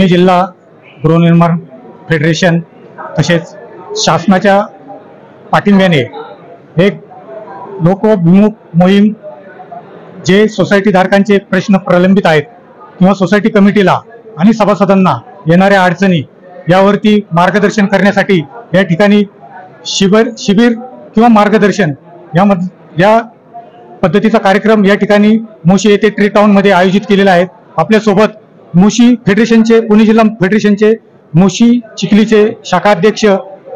पुणे जिल्हा गृहनिर्माण फेडरेशन तसेच शासनाच्या पाठिंब्याने एक लोकोभिमुख मोहीम जे सोसायटी धारकांचे प्रश्न प्रलंबित आहेत किंवा सोसायटी कमिटीला आणि सभासदांना येणाऱ्या अडचणी यावरती मार्गदर्शन करण्यासाठी या ठिकाणी शिबिर किंवा मार्गदर्शन या पद्धतीचा कार्यक्रम या ठिकाणी मोशी येथे ट्री टाउन मध्ये आयोजित केलेला आहे। आपल्यासोबत मोशी फेडरेशनचे पुणे जिल्हा फेडरेशनचे मोशी चिखलीचे शाखा अध्यक्ष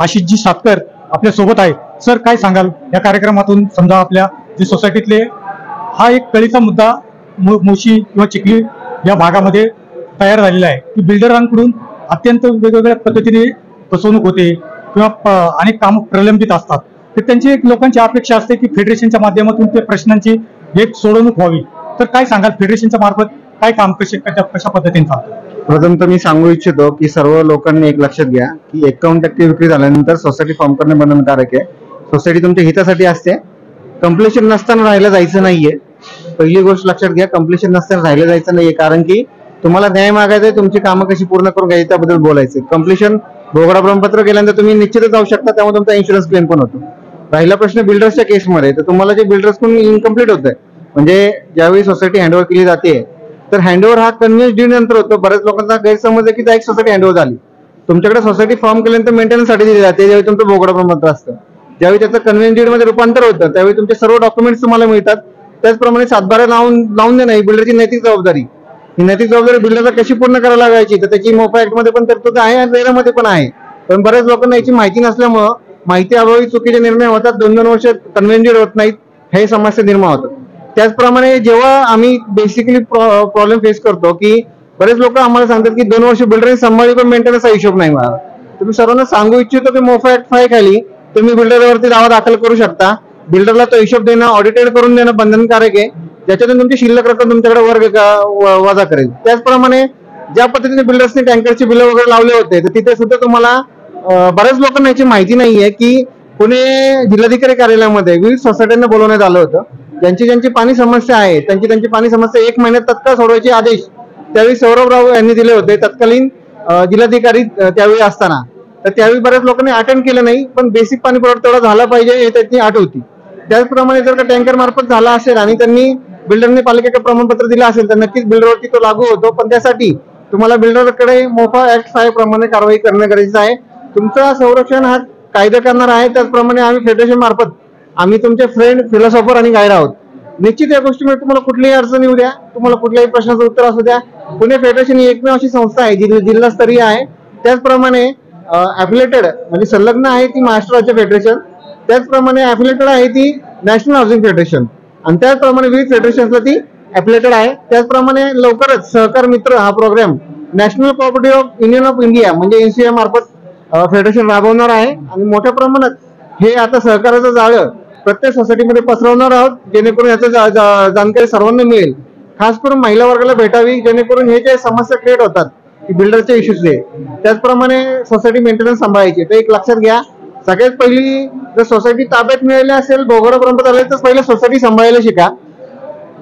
आशिषजी सातकर आपल्या सोबत आहे। सर, काय सांगाल या कार्यक्रमातून? समजा आपल्या जे सोसायटीतले हा एक कळीचा मुद्दा मोशी किंवा चिखली या भागामध्ये तयार झालेला आहे की बिल्डरांकडून अत्यंत वेगवेगळ्या पद्धतीने फसवणूक होते किंवा अनेक काम प्रलंबित असतात, तर त्यांची एक लोकांची अपेक्षा असते की फेडरेशनच्या माध्यमातून ते प्रश्नांची एक सोडवणूक व्हावी। तर काय सांगाल, फेडरेशनच्या मार्फत काय काम कशा पद्धतीने चालतं? प्रथम तर मी सांगू इच्छितो की सर्व लोकांनी एक लक्षात घ्या की 51% विक्री झाल्यानंतर सोसायटी फॉर्म करणे बंधनकारक आहे। सोसायटी तुमच्या हितासाठी असते, कंप्लिशन नसताना राहायला जायचं नाहीये। पहिली गोष्ट लक्षात घ्या, कंप्लिशन नसताना राहायला जायचं नाहीये, कारण की तुम्हाला न्याय मागायचा आहे, तुमची कामं कशी पूर्ण करून घ्यायची त्याबद्दल बोलायचं। कंप्लिशन भोगडा प्रमाणपत्र केल्यानंतर तुम्ही निश्चितच जाऊ शकता, त्यामुळे तुमचा इन्शुरन्स क्लेम पण होतो। राहिला प्रश्न बिल्डर्सच्या केसमध्ये, तर तुम्हाला जे बिल्डर्सकडून इनकम्प्लीट होत आहे, म्हणजे ज्यावेळी सोसायटी हँडओव्हर केली जाते तर हँडओव्हर हा कन्व्हिन्स डीड नंतर होतो। बऱ्याच लोकांचा गैरसमज आहे की त्या एक सोसायटी हँडओव्हर झाली, तुमच्याकडे सोसायटी फॉर्म केल्यानंतर मेंटेनन्स साठी दिली जाते, ज्यावेळी तुमचं भोगडा प्रमाणपत्र असतं, ज्यावेळी त्याचं कन्व्हिन्स डीड मध्ये रूपांतर होतं त्यावेळी तुमचे सर्व डॉक्युमेंट्स तुम्हाला मिळतात। त्याचप्रमाणे सातबारा लावून देणं ही बिल्डरची नैतिक जबाबदारी। ही नैतिक जबाबदारी बिल्डरला कशी पूर्ण करायला लागायची, तर त्याची मोफा ऍक्ट मध्ये पण तरतूद आहे आणि रेरामध्ये पण आहे। पण बऱ्याच लोकांना याची माहिती नसल्यामुळं माहिती अभावी चुकीचे निर्णय होतात, 2-2 वर्ष कन्व्हिन्स डीड होत नाहीत, हे समस्या निर्माण होतात। त्याचप्रमाणे जेव्हा आम्ही बेसिकली प्रॉब्लेम फेस करतो की बरेच लोक आम्हाला सांगतात की 2 वर्ष बिल्डरने सांभाळली पण मेंटेनन्सचा हिशोब नाही मला। तुम्ही सर्वांना सांगू इच्छितो की मोफा ऍक्ट 5 खाली तुम्ही बिल्डरवरती दावा दाखल करू शकता। बिल्डरला तो हिशोब देणं, ऑडिटेड करून देणं बंधनकारक आहे, ज्याच्यातून तुमची शिल्लक रक्कम तुमच्याकडे वजा करेल। त्याचप्रमाणे ज्या पद्धतीने बिल्डर्सने टँकरची बिलं वगैरे लावले होते, तर तिथे सुद्धा तुम्हाला बऱ्याच लोकांना याची माहिती नाहीये की पुणे जिल्हाधिकारी कार्यालयामध्ये विविध सोसायट्यांना बोलवण्यात आलं होतं। ज्यांची पाणी समस्या आहे त्यांची पाणी समस्या 1 महिन्यात तत्काळ सोडवायचे आदेश त्यावेळी सौरभ राव यांनी दिले होते, तत्कालीन जिल्हाधिकारी त्यावेळी असताना। तर त्यावेळी बऱ्याच लोकांनी अटेंड केलं नाही, पण बेसिक पाणी पुरवठा तेवढा झाला पाहिजे हे त्याची अट होती। त्याचप्रमाणे जर का टँकर मार्फत झाला असेल आणि त्यांनी बिल्डरने पालिकेचं प्रमाणपत्र दिलं असेल तर नक्कीच बिल्डरवरती तो लागू होतो, पण त्यासाठी तुम्हाला बिल्डरकडे मोफा ऍक्ट 5 प्रमाणे कारवाई करणं गरजेचं आहे। तुमचं संरक्षण हा कायदा करणार आहे, त्याचप्रमाणे आम्ही फेडरेशन मार्फत आम्ही तुमचे फ्रेंड, फिलॉसॉफर आणि गाईड आहोत। निश्चित या गोष्टीमुळे तुम्हाला कुठलीही अडचण येऊ द्या, तुम्हाला कुठल्याही प्रश्नाचं उत्तर असू द्या, पुणे फेडरेशन ही एकमेव अशी संस्था आहे जी जिल्हास्तरीय आहे। त्याचप्रमाणे ॲफिलेटेड म्हणजे संलग्न आहे ती महाराष्ट्र राज्य फेडरेशन, त्याचप्रमाणे ॲफिलेटेड आहे ती नॅशनल हाऊसिंग फेडरेशन, आणि त्याचप्रमाणे विविध फेडरेशन्सला ती ॲफिलेटेड आहे। त्याचप्रमाणे लवकरच सहकार मित्र हा program national cooperative union of India म्हणजे NCA मार्फत फेडरेशन राबवणार आहे, आणि मोठ्या प्रमाणात हे आता सहकाराचं जाळं प्रत्येक सोसायटीमध्ये पसरवणार आहोत, जेणेकरून याचं जानकारी सर्वांना मिळेल, खास करून महिला वर्गाला भेटावी, जेणेकरून हे जे समस्या क्रिएट होतात की बिल्डरचे इश्यूजचे, त्याचप्रमाणे सोसायटी मेंटेनन्स सांभाळायची। तर एक लक्षात घ्या, सगळ्यात पहिली जर सोसायटी ताब्यात मिळाली असेल, भोगडा प्रमाणपत्र आले, तर पहिले सोसायटी सांभाळायला शिका।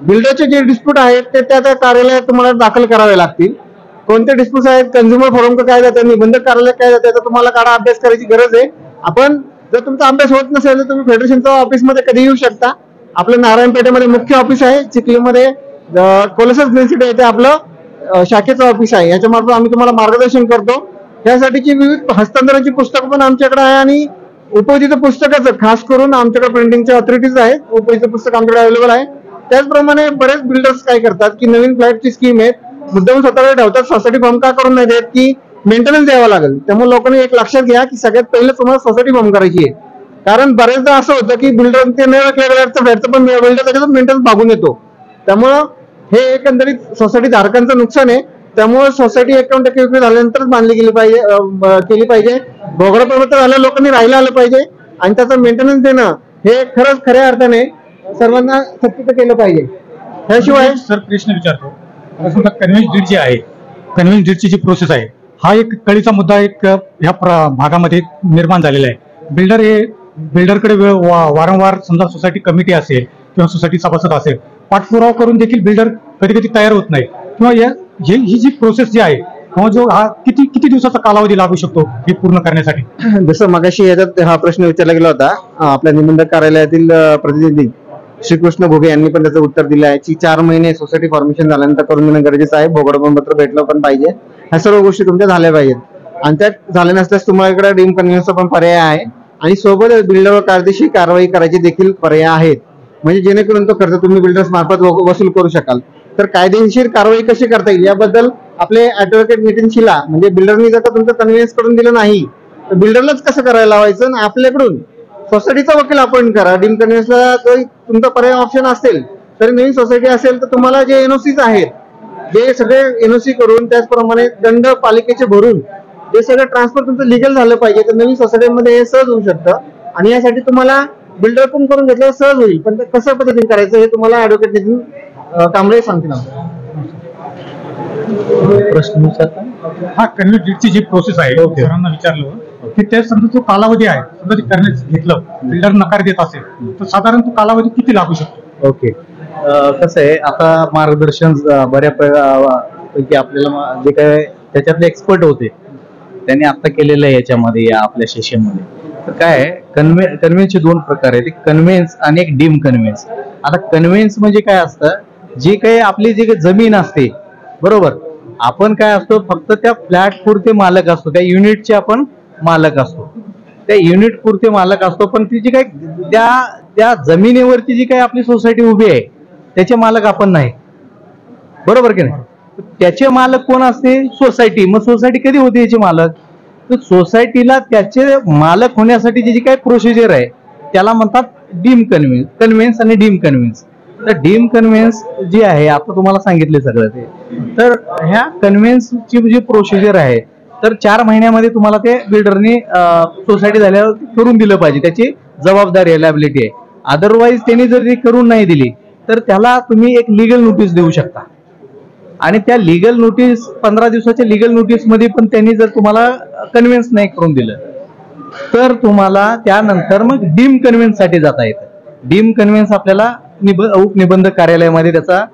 बिल्डरचे जे डिस्प्यूट आहेत ते त्या कार्यालयात तुम्हाला दाखल करावे लागतील। कोणते डिस्प्यूट आहेत, कन्झ्युमर फोरम काय जातं, निबंधक कार्यालय काय जातं, तर तुम्हाला काढा अभ्यास करायची गरज आहे। आपण जर तुमचा अभ्यास होत नसेल तर तुम्ही फेडरेशनच्या ऑफिसमध्ये कधी येऊ शकता। आपलं नारायणपेठेमध्ये मुख्य ऑफिस आहे, चिखलीमध्ये कोलसस ग्रीन सिटी येथे आपलं शाखेचं ऑफिस आहे, याच्यामार्फत आम्ही तुम्हाला मार्गदर्शन करतो। त्यासाठीची विविध हस्तांतरणाची पुस्तकं पण आमच्याकडे आहे, आणि उपयोजित पुस्तकाचं खास करून आमच्याकडे प्रिंटिंगच्या ऑथॉरिटीज आहेत, उपयोजित पुस्तक आमच्याकडे अवेलेबल आहे। त्याचप्रमाणे बरेच बिल्डर्स काय करतात की नवीन फ्लॅटची स्कीम आहे, मुद्दाम स्वतःकडे ठेवतात, सोसायटी फॉर्म का करून नाही देत की मेंटेनन्स द्यावा लागेल। त्यामुळे लोकांनी एक लक्षात घ्या की सगळ्यात पहिले तुम्हाला सोसायटी फॉर्म करायची आहे, कारण बरेचदा असं होतं की बिल्डर ते न फ्लॅटचं पण बिल्डर त्याच्यातून मेंटेनन्स भागून येतो। त्यामुळं हे एकंदरीत सोसायटी धारकांचं नुकसान आहे। त्यामुळे सोसायटी 51% विक्री झाल्यानंतरच बांधली केली पाहिजे। भोगडा प्रमाणपत्र झाल्या लोकांनी राहायला आलं पाहिजे, आणि त्याचं मेंटेनन्स देणं हे खरंच खऱ्या अर्थाने सर्वांना सक्तीचं केलं पाहिजे। त्याशिवाय सर प्रश्न विचारतो, कन्व्हिन्स डीड जे आहे, कन्व्हिन्स डीडची जी प्रोसेस आहे, हा एक कळीचा मुद्दा एक ह्या भागामध्ये निर्माण झालेला आहे। बिल्डरकडे वारंवार समजा सोसायटी कमिटी असेल किंवा सोसायटी सभासद असेल, पाठपुरावा करून देखील बिल्डर कधी कधी तयार होत नाही, किंवा ही जी प्रोसेस जी आहे किंवा जो हा किती किती दिवसाचा कालावधी लागू शकतो हे पूर्ण करण्यासाठी? जसं मगाशी याच्यात हा प्रश्न विचारला गेला होता, आपल्या निबंधक कार्यालयातील प्रतिनिधी श्रीकृष्ण भोगे यांनी पण त्याचं उत्तर दिलं आहे की 4 महिने सोसायटी फॉर्मेशन झाल्यानंतर करून घेणं गरजेचं आहे. भोगड प्रमाणपत्र भेटलं पण पाहिजे. ह्या सर्व गोष्टी तुमच्या झाल्या पाहिजेत आणि त्या झाल्या नसल्यास तुम्हाला इकडे डीम कन्व्हिन्सचा पण पर्याय आहे आणि सोबत बिल्डरवर कायदेशीर कारवाई करायची देखील पर्याय आहेत. म्हणजे जेणेकरून तो खर्च तुम्ही बिल्डर्स मार्फत वसूल करू शकाल. तर कायदेशीर कारवाई कशी करता येईल याबद्दल आपले ऍडव्होकेट नितीन शिला, म्हणजे बिल्डरनी जर का तुमचं कन्व्हिन्स करून दिलं नाही तर बिल्डरलाच कसं करायला लावायचं आणि आपल्याकडून सोसायटीचा वकील अपॉइंट करा. डीम कन्व्हिन्सला जर तुमचा पर्याय ऑप्शन असेल तर नवीन सोसायटी असेल तर तुम्हाला जे एनओसीज आहेत जे सगळे एनओसी करून त्याचप्रमाणे दंड पालिकेचे भरून हे सगळं ट्रान्सफर तुमचं लिगल झालं पाहिजे. तर नवीन सोसायटीमध्ये हे सहज होऊ शकतं आणि यासाठी तुम्हाला बिल्डर पण करून घेतलं सहज होईल. पण ते कसं पद्धतीने करायचं हे तुम्हाला ऍडव्होकेट नितीन कांबळे सांगतील. प्रश्न हा कन्व्हिन्स डीडची जी प्रोसेस आहे सरांना विचारलं की ते समजा जो कालावधी आहे समजा ते करण्यास घेतलं बिल्डर नकार देत असेल तर साधारण तो कालावधी किती लागू शकतो? ओके, कसं आहे आता मार्गदर्शन बऱ्यापैकी आपल्याला जे काय त्याच्यातले एक्सपर्ट होते त्यांनी आता केलेलं आहे याच्यामध्ये या आपल्या सेशनमध्ये. तर काय कन्व्हिन्सचे 2 प्रकार आहेत, एक कन्व्हिन्स आणि एक डीम कन्व्हिन्स. आता कन्व्हिन्स म्हणजे काय असतं, जी काही आपली जी काही जमीन असते बरोबर, आपण काय असतो फक्त त्या फ्लॅट पुरते मालक असतो, त्या युनिटचे आपण मालक असतो, त्या युनिट पुरते मालक असतो. पण ती जी काही त्या जमिनीवरती जी काही आपली सोसायटी उभी आहे त्याचे मालक आपण नाही, बरोबर की नाही? त्याचे मालक कोण असते? सोसायटी. मग सोसायटी कधी होते याचे मालक? तर सोसायटीला त्याचे मालक होण्यासाठी जी काही प्रोसिजर आहे त्याला म्हणतात डीम कन्व्हिन्स आणि डीम कन्व्हिन्स. तर डीम कन्व्हिन्स जी आहे आता तुम्हाला सांगितले सगळं ते. तर ह्या कन्व्हिन्सची जी प्रोसिजर आहे तर 4 महिन्यामध्ये तुम्हाला ते बिल्डरनी सोसायटी झाल्यावर करून दिलं पाहिजे, त्याची जबाबदारी लायबिलिटी आहे. अदरवाईज त्यांनी जर ती करून नाही दिली तर त्याला तुम्ही एक लिगल नोटीस देऊ शकता आणि त्या लिगल नोटीस 15 दिवसाच्या लिगल नोटीस मध्ये पण त्यांनी जर तुम्हाला कन्व्हिन्स नाही करून दिलं तर तुम्हाला त्यानंतर मग डीम कन्व्हिन्स साठी जाता येतं. डीम कन्व्हिन्स आपल्याला उपनिबंधक कार्यालयामध्ये त्याचा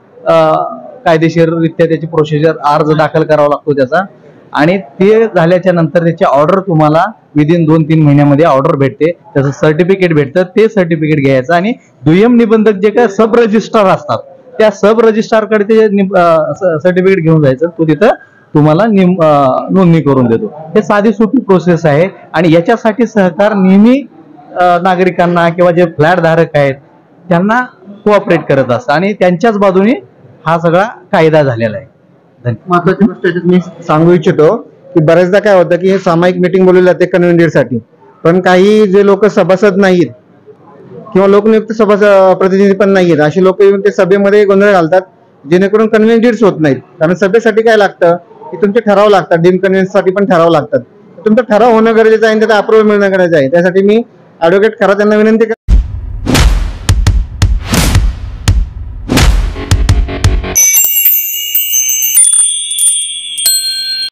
कायदेशीररित्या त्याची प्रोसिजर अर्ज दाखल करावा लागतो त्याचा, आणि ते झाल्याच्या नंतर त्याची ऑर्डर तुम्हाला विदिन 2-3 महिन्यामध्ये ऑर्डर भेटते, त्याचं सर्टिफिकेट भेटतं. ते सर्टिफिकेट घ्यायचं आणि दुय्यम निबंधक जे काय सब रजिस्ट्रार असतात त्या सब रजिस्ट्रारकडे ते सर्टिफिकेट घेऊन जायचं, तो तिथं तुम्हाला नोंदणी करून देतो. हे साधी सोपी प्रोसेस आहे आणि याच्यासाठी सहकार नेहमी नागरिकांना किंवा जे फ्लॅट धारक आहेत त्यांना कोऑपरेट करत असतं आणि त्यांच्याच बाजूने हा सगळा कायदा झालेला आहे. महत्वाची गोष्ट याच्यात मी सांगू इच्छितो की बऱ्याचदा काय होतं की हे सामायिक मीटिंग बोलवली जाते कन्व्हिन्ससाठी, पण काही जे लोक सभासद नाहीत किंवा लोकनियुक्त प्रतिनिधी पण नाहीयेत अशी लोक येऊन ते सभेमध्ये गोंधळ घालतात जेणेकरून कन्व्हिन्स होत नाहीत. कारण सभेसाठी काय लागतं की तुमचे ठराव लागतात, डीम कन्व्हिन्स साठी पण ठराव लागतात. तुमचा ठराव होणं गरजेचं आहे आणि त्याचा अप्रुव्हल मिळणं गरजेचं आहे. त्यासाठी मी ऍडव्होकेट खरा त्यांना विनंती